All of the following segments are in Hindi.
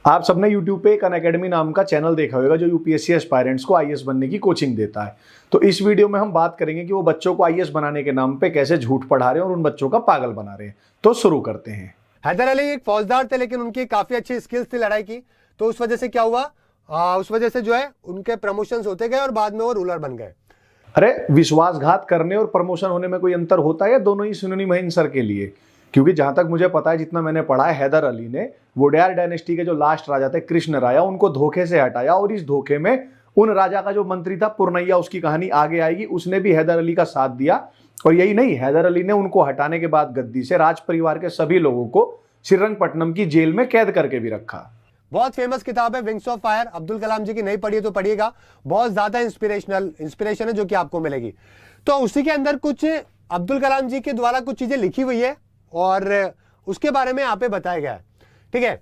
आप सबने YouTube पे एक अनअकैडमी नाम का चैनल देखा होगा जो यूपीएससी एस्पायरेंट्स को आईएएस बनने की कोचिंग देता है। तो इस वीडियो में हम बात करेंगे कि वो बच्चों को आईएएस बनाने के नाम पे कैसे झूठ पढ़ा रहे हैं और उन बच्चों का पागल बना रहे हैं। तो शुरू करते हैं। हैदर अली एक फौजदार थे, लेकिन उनकी काफी अच्छी स्किल्स थी लड़ाई की। तो उस वजह से क्या हुआ, उस वजह से जो है उनके प्रमोशंस होते गए और बाद में वो रूलर बन गए। अरे विश्वासघात करने और प्रमोशन होने में कोई अंतर होता है या दोनों ही सिनोनिम है इन सर के लिए? क्योंकि जहां तक मुझे पता है, जितना मैंने पढ़ा है, हैदर अली ने वोडेयर डायनेस्टी के जो लास्ट राजा थे कृष्ण राया, उनको धोखे से हटाया और इस धोखे में उन राजा का जो मंत्री था पुरनैया, उसकी कहानी आगे आएगी, उसने भी हैदर अली का साथ दिया। और यही नहीं, हैदर अली ने उनको हटाने के बाद गद्दी से राज परिवार के सभी लोगों को श्रीरंगपट्टनम की जेल में कैद करके भी रखा। बहुत फेमस किताब है wings of fire, Abdul Kalam जी की। नहीं पढ़िए तो पढ़िएगा, बहुत ज्यादा इंस्पिरेशन है जो कि आपको मिलेगी। तो उसी के अंदर कुछ अब्दुल कलाम जी के द्वारा कुछ चीजें लिखी हुई है और उसके बारे में यहाँ पे बताया गया है, ठीक है।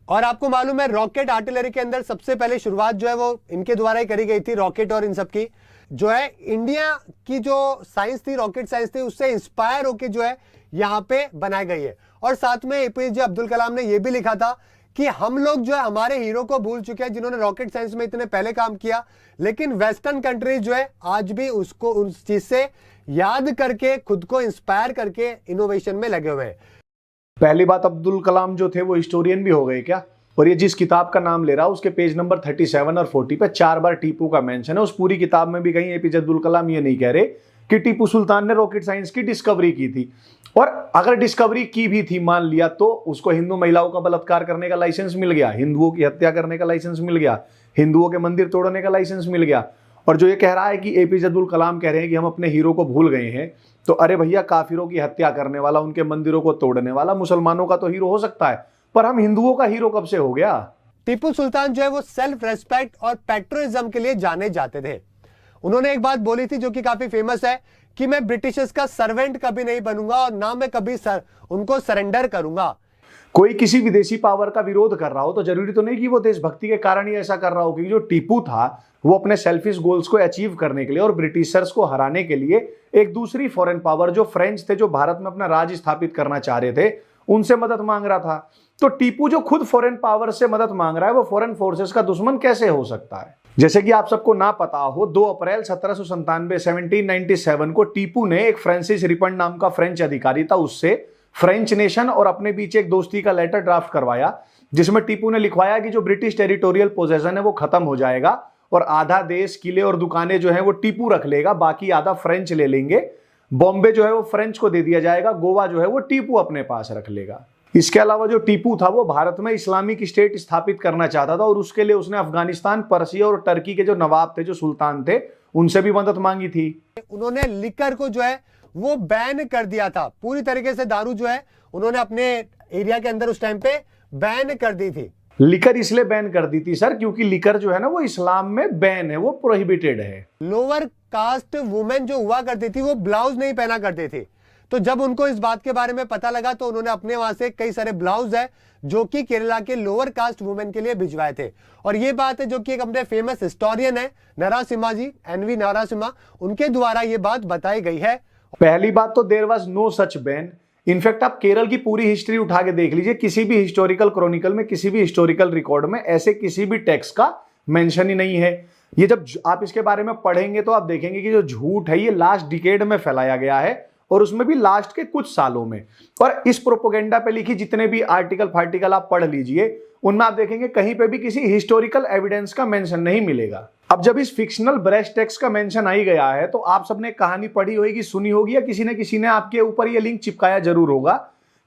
और आपको मालूम है रॉकेट आर्टिलरी के अंदर सबसे पहले शुरुआत जो है वो इनके द्वारा ही करी गई थी। रॉकेट और इन सब की जो है इंडिया की जो साइंस थी, रॉकेट साइंस थी, उससे इंस्पायर होकर जो है यहाँ पे बनाई गई है। और साथ में एपीजे अब्दुल कलाम ने यह भी लिखा था कि हम लोग जो है हमारे हीरो को भूल चुके हैं जिन्होंने रॉकेट साइंस में इतने पहले काम किया, लेकिन वेस्टर्न कंट्रीज जो है आज भी उसको उस चीज से याद करके खुद को इंस्पायर करके इनोवेशन में लगे हुए हैं। पहली बात, अब्दुल कलाम जो थे वो हिस्टोरियन भी हो गए क्या? और ये जिस किताब का नाम ले रहा है उसके पेज नंबर 37 और 40 पे 4 बार टीपू का मेंशन है। उस पूरी किताब में भी कहीं एपीजे अब्दुल कलाम ये नहीं कह रहे कि टीपू सुल्तान ने रॉकेट साइंस की डिस्कवरी की थी। और अगर डिस्कवरी की भी थी, मान लिया, तो उसको हिंदू महिलाओं का बलात्कार करने का लाइसेंस मिल गया, हिंदुओं की हत्या करने का लाइसेंस मिल गया, हिंदुओं के मंदिर तोड़ने का लाइसेंस मिल गया। और जो ये कह रहा है कि एपीजे अब्दुल कलाम कह रहे हैं कि हम अपने हीरो को भूल गए हैं, तो अरे भैया, काफिरों की हत्या करने वाला, उनके मंदिरों को तोड़ने वाला मुसलमानों का तो हीरो हो सकता है, पर हम हिंदुओं का हीरो कब से हो गया? टीपू सुल्तान जो है वो सेल्फ रेस्पेक्ट और पेट्रोइज्म के लिए जाने जाते थे। उन्होंने एक बात बोली थी जो कि काफी फेमस है कि मैं ब्रिटिशर्स का सर्वेंट कभी नहीं बनूंगा और ना मैं कभी उनको सरेंडर करूंगा। कोई किसी विदेशी पावर का विरोध कर रहा हो तो जरूरी तो नहीं कि वो देशभक्ति के कारण ही ऐसा कर रहा हो, क्योंकि जो टीपू था वो अपने सेल्फिश गोल्स को अचीव करने के लिए और ब्रिटिशर्स को हराने के लिए एक दूसरी फॉरेन पावर जो फ्रेंच थे, जो भारत में अपना राज स्थापित करना चाह रहे थे, उनसे मदद मांग रहा था। तो टीपू जो खुद फॉरेन पावर से मदद मांग रहा है, वो फॉरेन फोर्सेस का दुश्मन कैसे हो सकता है? जैसे कि आप सबको ना पता हो, 2 अप्रैल 1797 को टीपू ने एक फ्रांसिस रिपन नाम का फ्रेंच अधिकारी था, उससे फ्रेंच नेशन और अपने बीच एक दोस्ती का लेटर ड्राफ्ट करवाया, जिसमें टीपू ने लिखवाया कि जो ब्रिटिश टेरिटोरियल पोजेशन है वो खत्म हो जाएगा और आधा देश, किले और दुकानें जो है वो टीपू रख लेगा, बाकी आधा फ्रेंच ले लेंगे। बॉम्बे जो है वो फ्रेंच को दे दिया जाएगा, गोवा जो है वो टीपू अपने पास रख लेगा। इसके अलावा जो टीपू था वो भारत में इस्लामिक स्टेट स्थापित करना चाहता था और उसके लिए उसने अफगानिस्तान, पर्सिया और टर्की के जो नवाब थे, जो सुल्तान थे, उनसे भी मदद मांगी थी। उन्होंने लिकर को जो है वो बैन कर दिया था पूरी तरीके से। दारू जो है उन्होंने अपने एरिया के अंदर उस टाइम पे बैन कर दी थी। लिकर इसलिए बैन कर दी थी सर क्योंकि लिकर जो है ना वो इस्लाम में बैन है, वो प्रोहिबिटेड है। लोअर कास्ट वुमेन जो हुआ करती थी वो ब्लाउज नहीं पहना करती थी। तो जब उनको इस बात के बारे में पता लगा तो उन्होंने अपने वहां से कई सारे ब्लाउज है जो कि केरला के लोअर कास्ट वुमेन के लिए भिजवाए थे। और ये बात है जो कि एक अपने फेमस हिस्टोरियन है नरासिम्हा जी, एनवी नरासिम्हा, उनके द्वारा ये बात बताई गई है। पहली बात तो there was no such ban. In fact आप केरल की पूरी हिस्ट्री उठा के देख लीजिए, किसी भी हिस्टोरिकल क्रॉनिकल में, किसी भी हिस्टोरिकल रिकॉर्ड में ऐसे किसी भी टैक्स का मेंशन ही नहीं है। ये जब आप इसके बारे में पढ़ेंगे तो आप देखेंगे कि जो झूठ है ये लास्ट डिकेड में फैलाया गया है और उसमें भी लास्ट के कुछ सालों में। और इस प्रोपोगेंडा पे लिखी जितने भी आर्टिकल आप पढ़ लीजिए, उनमें आप देखेंगे कहीं पे भी किसी हिस्टोरिकल एविडेंस का मेंशन नहीं मिलेगा। अब जब इस फिक्शनल ब्रेस्ट टैक्स का मेंशन आ ही गया है तो आप सबने कहानी पढ़ी होगी, सुनी होगी, या किसी ने आपके ऊपर ये लिंक चिपकाया जरूर होगा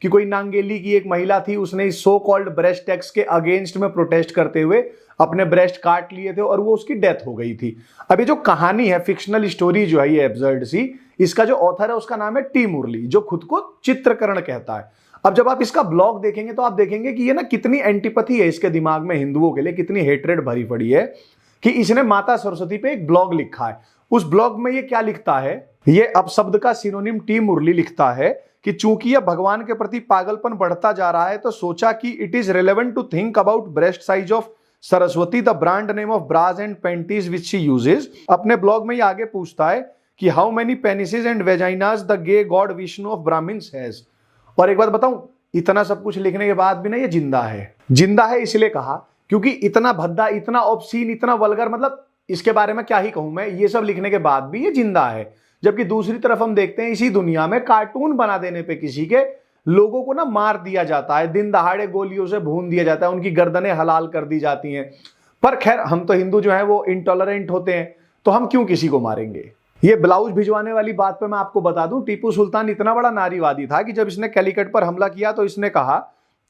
कि कोई नांगेली की एक महिला थी, उसने इस सो कॉल्ड ब्रेस्ट टैक्स के अगेंस्ट में प्रोटेस्ट करते हुए अपने ब्रेस्ट काट लिए थे और वो उसकी डेथ हो गई थी। अब ये जो कहानी है, फिक्शनल स्टोरी जो है, ये एब्सर्ड सी, इसका जो ऑथर है उसका नाम है टी मुरली, जो खुद को चित्रकरण कहता है। अब जब आप इसका ब्लॉग देखेंगे तो आप देखेंगे कि ये ना कितनी एंटीपैथी है इसके दिमाग में हिंदुओं के लिए, कितनी हेट्रेड भरी पड़ी है कि इसने माता सरस्वती पे एक ब्लॉग लिखा है। उस ब्लॉग में ये क्या लिखता है, ये अपशब्द का सिनोनिम टी मुरली लिखता है कि चूंकि यह भगवान के प्रति पागलपन बढ़ता जा रहा है तो सोचा कि it is relevant to think about breast size of Saraswati, the brand name of bras and panties which she uses. अपने ब्लॉग में ये आगे पूछता है कि how many penises and vaginas the gay god Vishnu of Brahmins has. और एक बात बताऊं, इतना सब कुछ लिखने के बाद भी ना ये जिंदा है। जिंदा है इसलिए कहा क्योंकि इतना भद्दा, इतना ऑब्सीन, इतना वल्गर, मतलब इसके बारे में क्या ही कहूं मैं, ये सब लिखने के बाद भी ये जिंदा है। जबकि दूसरी तरफ हम देखते हैं इसी दुनिया में कार्टून बना देने पे किसी के लोगों को ना मार दिया जाता है, दिन दहाड़े गोलियों से भून दिया जाता है, उनकी गर्दनें हलाल कर दी जाती हैं। पर खैर हम तो हिंदू जो है वो इंटॉलरेंट होते हैं, तो हम क्यों किसी को मारेंगे। ये ब्लाउज भिजवाने वाली बात पे मैं आपको बता दूं, टीपू सुल्तान इतना बड़ा नारीवादी था कि जब इसने कैलीकट पर हमला किया तो इसने कहा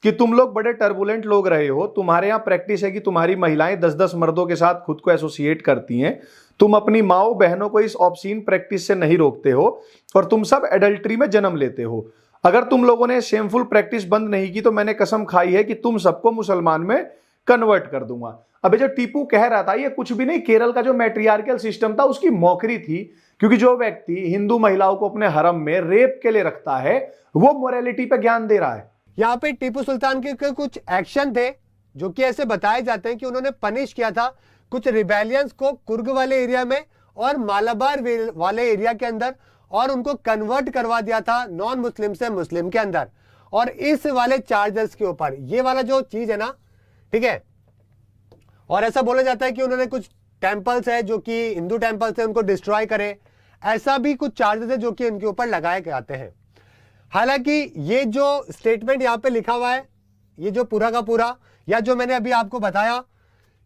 कि तुम लोग बड़े टर्बुलेंट लोग रहे हो, तुम्हारे यहाँ प्रैक्टिस है कि तुम्हारी महिलाएं 10-10 मर्दों के साथ खुद को एसोसिएट करती हैं, तुम अपनी माओ बहनों को इस ऑब्सीन प्रैक्टिस से नहीं रोकते हो और तुम सब एडल्ट्री में जन्म लेते हो। अगर तुम लोगों ने शेमफुल प्रैक्टिस बंद नहीं की तो मैंने कसम खाई है कि तुम सबको मुसलमान में कन्वर्ट कर दूंगा। अबे जो टीपू कह रहा था ये कुछ भी नहीं, केरल का जो मैट्रियार्कल सिस्टम था उसकी मौखरी थी, क्योंकि जो व्यक्ति हिंदू महिलाओं को अपने हरम में रेप के लिए रखता है वो मोरालिटी पे ज्ञान दे रहा है। यहाँ पे टीपू सुल्तान के कुछ एक्शन थे जो कि ऐसे बताए जाते हैं कि उन्होंने पनिश किया था कुछ रिबेलियंस को कुर्ग वाले एरिया में और मालाबार वाले एरिया के अंदर, और उनको कन्वर्ट करवा दिया था नॉन मुस्लिम से मुस्लिम के अंदर। और इस वाले चार्जर्स के ऊपर ये वाला जो चीज है ना, ठीक है, और ऐसा बोला जाता है कि उन्होंने कुछ टेंपल्स है जो कि हिंदू टेंपल्स है उनको डिस्ट्रॉय करे, ऐसा भी कुछ चार्जेस है जो कि इनके ऊपर लगाए जाते हैं। हालांकि ये जो स्टेटमेंट यहाँ पे लिखा हुआ है, ये जो पूरा का पूरा या जो मैंने अभी आपको बताया,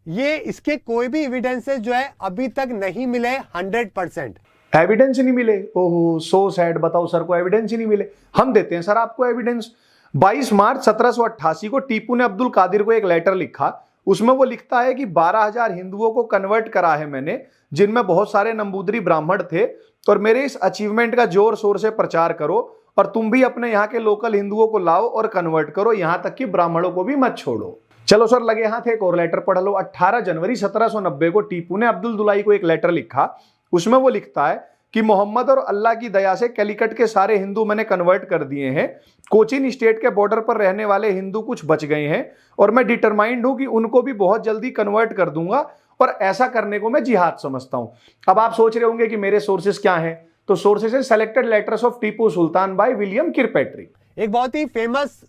ये इसके कोई भी एविडेंसेस जो है अभी तक नहीं मिले 100%। एविडेंस ही नहीं मिले। ओहो सो सैड, बताओ सर को एविडेंस ही नहीं मिले। हम देते हैं सर आपको एविडेंस। 22 मार्च 1788 को टीपू ने अब्दुल कादिर को एक लेटर लिखा, उसमें वो लिखता है कि 12,000 हिंदुओं को कन्वर्ट करा है मैंने, जिनमें बहुत सारे नंबूदरी ब्राह्मण थे, और मेरे इस अचीवमेंट का जोर शोर से प्रचार करो और तुम भी अपने यहाँ के लोकल हिंदुओं को लाओ और कन्वर्ट करो, यहाँ तक कि ब्राह्मणों को भी मत छोड़ो। चलो सर लगे हाथ एक और लेटर पढ़ लो। 18 जनवरी 1790 को टीपू ने अब्दुल दुलाई को एक लेटर लिखा, उसमें वो लिखता है कि मोहम्मद और अल्लाह की दया से कैलीकट के सारे हिंदू मैंने कन्वर्ट कर दिए हैं, कोचीन स्टेट के बॉर्डर पर रहने वाले हिंदू कुछ बच गए हैं और मैं डिटरमाइंड हूं कि उनको भी बहुत जल्दी कन्वर्ट कर दूंगा, और ऐसा करने को मैं जिहाद समझता हूं। अब आप सोच रहे होंगे कि मेरे सोर्सेस क्या हैं, तो सोर्सेस है selected letters of Tipu Sultan by William Kirkpatrick. एक बहुत ही फेमस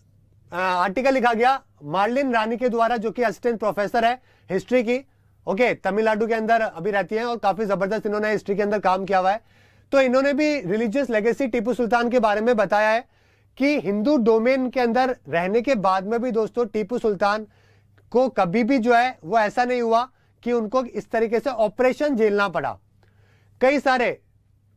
आर्टिकल लिखा गया मार्लिन रानी के द्वारा, जो कि असिस्टेंट प्रोफेसर है हिस्ट्री की, ओके, तमिलनाडु के अंदर अभी रहती हैं और काफी जबरदस्त इन्होंने हिस्ट्री के अंदर काम किया हुआ है। तो इन्होंने भी रिलीजियस लेगेसी टीपू सुल्तान के बारे में बताया है कि हिंदू डोमेन के अंदर रहने के बाद में भी दोस्तों टीपू सुल्तान को कभी भी जो है वो ऐसा नहीं हुआ कि उनको इस तरीके से ऑपरेशन झेलना पड़ा। कई सारे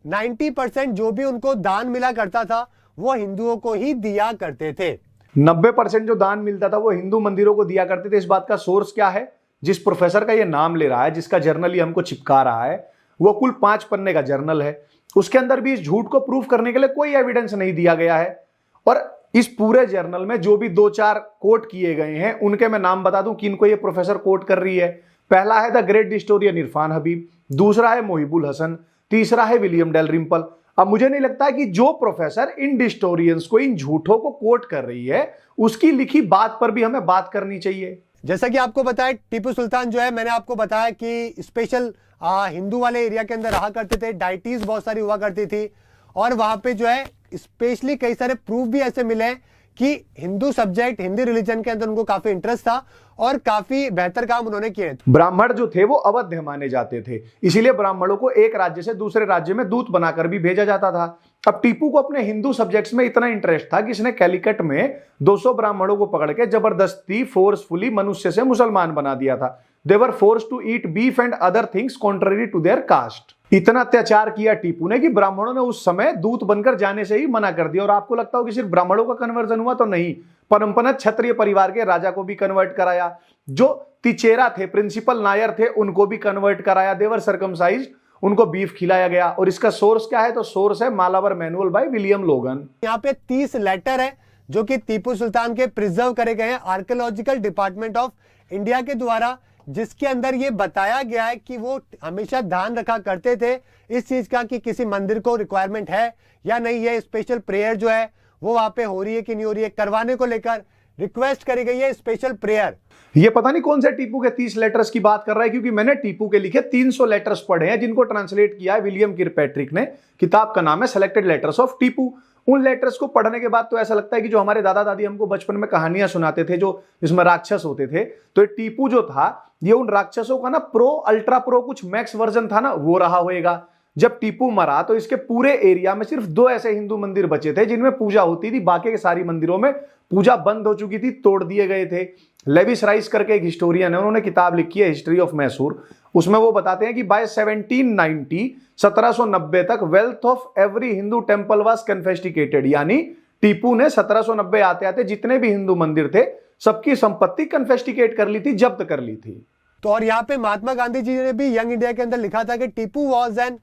90% जो भी उनको दान मिला करता था वो हिंदुओं को ही दिया करते थे। 90% जो दान मिलता था वो हिंदू मंदिरों को दिया करते थे। इस बात का सोर्स क्या है? जिस प्रोफेसर का ये नाम ले रहा है, जिसका जर्नल ये हमको चिपका रहा है, वो कुल 5 पन्ने का जर्नल है। उसके अंदर भी इस झूठ को प्रूफ करने के लिए कोई एविडेंस नहीं दिया गया है। और इस पूरे जर्नल में जो भी 2-4 कोट किए गए हैं उनके मैं नाम बता दूं किनको ये प्रोफेसर कोट कर रही है। पहला है the great historian Irfan Habib, दूसरा है मोहिबुल हसन, तीसरा है विलियम डेलरिम्पल। अब मुझे नहीं लगता है कि जो प्रोफेसर इन हिस्टोरियंस को, इन झूठों को कोट कर रही है, उसकी लिखी बात पर भी हमें बात करनी चाहिए। जैसा कि आपको बताया टीपू सुल्तान जो है, मैंने आपको बताया कि स्पेशल हिंदू वाले एरिया के अंदर रहा करते थे, डाइटीज बहुत सारी हुआ करती थी, और वहां पे जो है स्पेशली कई सारे प्रूफ भी ऐसे मिले हैं कि हिंदू सब्जेक्ट, हिंदी रिलीजन के अंदर उनको काफी इंटरेस्ट था और काफी बेहतर काम उन्होंने किए। ब्राह्मण जो थे वो अवध्य माने जाते थे, इसीलिए ब्राह्मणों को एक राज्य से दूसरे राज्य में दूत बनाकर भी भेजा जाता था। अब टीपू को अपने हिंदू सब्जेक्ट्स में इतना इंटरेस्ट था कि इसने कैलीकट में 200 ब्राह्मणों को पकड़ के जबरदस्ती फोर्सफुली मनुष्य से मुसलमान बना दिया था। They were forced to eat beef and other things contrary to their caste। इतना अत्याचार किया टीपू ने कि ब्राह्मणों ने उस समय दूत बनकर जाने से ही मना कर दिया। और आपको लगता हो कि सिर्फ ब्राह्मणों का कन्वर्जन हुआ, तो नहीं, परमपनत क्षत्रिय परिवार के राजा को भी कन्वर्ट कराया, जो तिचेरा थे, प्रिंसिपल नायर थे, उनको भी कन्वर्ट कराया। देवर सर्कमसाइज्ड, उनको बीफ खिलाया गया। और इसका सोर्स क्या है? तो सोर्स है मालाबार मैनुअल बाय विलियम लोगन। यहाँ पे 30 लेटर है जो कि टीपू सुल्तान के प्रिजर्व करे गए हैं आर्कियोलॉजिकल डिपार्टमेंट ऑफ इंडिया के द्वारा, जिसके अंदर ये बताया गया है कि वो हमेशा ध्यान रखा करते थे इस चीज का कि किसी मंदिर को रिक्वायरमेंट है या नहीं है, स्पेशल प्रेयर जो है वो वहां पे हो रही है कि नहीं हो रही है, करवाने को लेकर रिक्वेस्ट करी गई है स्पेशल प्रेयर। ये पता नहीं कौन से टीपू के 30 लेटर्स की बात कर रहा है, क्योंकि मैंने टीपू के लिखे 300 लेटर्स पढ़े हैं जिनको ट्रांसलेट किया है विलियम किरपैट्रिक ने। किताब का नाम है सेलेक्टेड लेटर्स ऑफ टीपू। उन लेटर्स को पढ़ने के बाद तो ऐसा लगता है कि जो हमारे दादा दादी हमको बचपन में कहानियां सुनाते थे, जो जिसमें राक्षस होते थे, तो ये टीपू जो था ये उन राक्षसों का ना प्रो अल्ट्रा प्रो कुछ मैक्स वर्जन था ना, वो रहा होएगा। जब टीपू मरा तो इसके पूरे एरिया में सिर्फ 2 ऐसे हिंदू मंदिर बचे थे जिनमें पूजा होती थी, बाकी के सारी मंदिरों में पूजा बंद हो चुकी थी, तोड़ दिए गए थे। लेविस राइस करके एक हिस्टोरियन है, उन्होंने किताब लिखी है हिस्ट्री ऑफ मैसूर, उसमें वो बताते हैं कि बाय 1790 तक wealth of every Hindu temple was confiscated, यानी टीपू ने 1790 आते आते जितने भी हिंदू मंदिर थे सबकी संपत्ति कन्फेस्टिकेट कर ली थी, जब्त कर ली थी। तो और यहाँ पे महात्मा गांधी जी ने भी यंग इंडिया के अंदर लिखा था कि टीपू वॉज एन,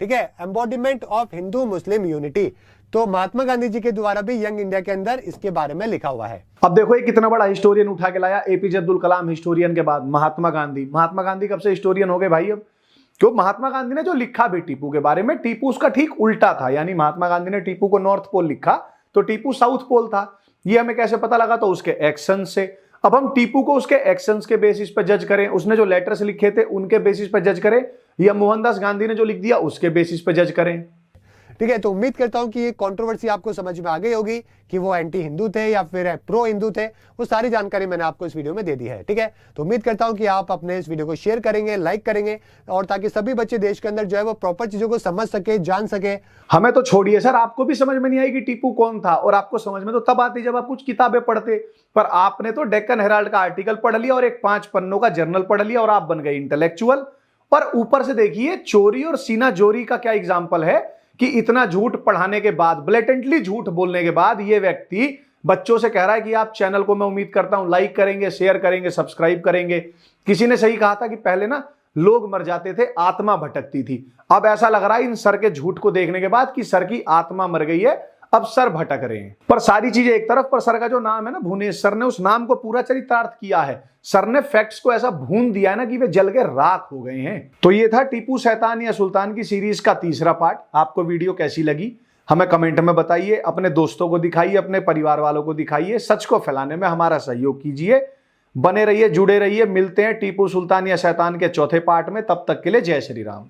ठीक है, embodiment of Hindu Muslim unity. तो महात्मा गांधी जी के द्वारा भी यंग इंडिया के अंदर इसके बारे में लिखा हुआ है। अब देखो ये कितना बड़ा हिस्टोरियन उठा के लाया, एपीजे अब्दुल कलाम हिस्टोरियन के बाद महात्मा गांधी। महात्मा गांधी कब से हिस्टोरियन हो गए भाई? अब क्यों? महात्मा गांधी ने जो लिखा भी टीपू के बारे में, टीपू उसका ठीक उल्टा था, यानी महात्मा गांधी ने टीपू को नॉर्थ पोल लिखा तो टीपू साउथ पोल था। ये हमें कैसे पता लगा? तो उसके एक्शन से। अब हम टीपू को उसके एक्शंस के बेसिस पर जज करें, उसने जो लेटर्स लिखे थे उनके बेसिस पर जज करें, या मोहनदास गांधी ने जो लिख दिया उसके बेसिस पर जज करें? ठीक है, तो उम्मीद करता हूं कि ये कंट्रोवर्सी आपको समझ में आ गई होगी कि वो एंटी हिंदू थे या फिर प्रो हिंदू थे। वो सारी जानकारी मैंने आपको इस वीडियो में दे दी है। ठीक है, तो उम्मीद करता हूं कि आप अपने इस वीडियो को शेयर करेंगे, लाइक करेंगे, और ताकि सभी बच्चे देश के अंदर जो है वो प्रॉपर चीजों को समझ सके, जान सके। हमें तो छोड़िए सर, आपको भी समझ में नहीं आई कि टीपू कौन था, और आपको समझ में तो तब आती जब आप कुछ किताबें पढ़ते। पर आपने तो डेक्कन हेराल्ड का आर्टिकल पढ़ लिया और एक 5 पन्नों का जर्नल पढ़ लिया और आप बन गए इंटेलेक्चुअल। पर ऊपर से देखिए चोरी और सीना जोरी का क्या एग्जाम्पल है कि इतना झूठ पढ़ाने के बाद, ब्लेटेंटली झूठ बोलने के बाद, ये व्यक्ति बच्चों से कह रहा है कि आप चैनल को मैं उम्मीद करता हूं लाइक करेंगे, शेयर करेंगे, सब्सक्राइब करेंगे। किसी ने सही कहा था कि पहले ना लोग मर जाते थे, आत्मा भटकती थी। अब ऐसा लग रहा है इन सर के झूठ को देखने के बाद कि सर की आत्मा मर गई है, अब सर भटक रहे हैं। पर सारी चीजें एक तरफ, पर सर का जो नाम है ना भुवनेश, सर ने उस नाम को पूरा चरितार्थ किया है। सर ने फैक्ट्स को ऐसा भून दिया है ना कि वे जल के राख हो गए हैं। तो ये था टीपू शैतान या सुल्तान की सीरीज का तीसरा पार्ट। आपको वीडियो कैसी लगी हमें कमेंट में बताइए, अपने दोस्तों को दिखाइए, अपने परिवार वालों को दिखाइए, सच को फैलाने में हमारा सहयोग कीजिए। बने रहिए, जुड़े रहिए। मिलते हैं टीपू सुल्तान या शैतान के चौथे पार्ट में। तब तक के लिए जय श्री राम।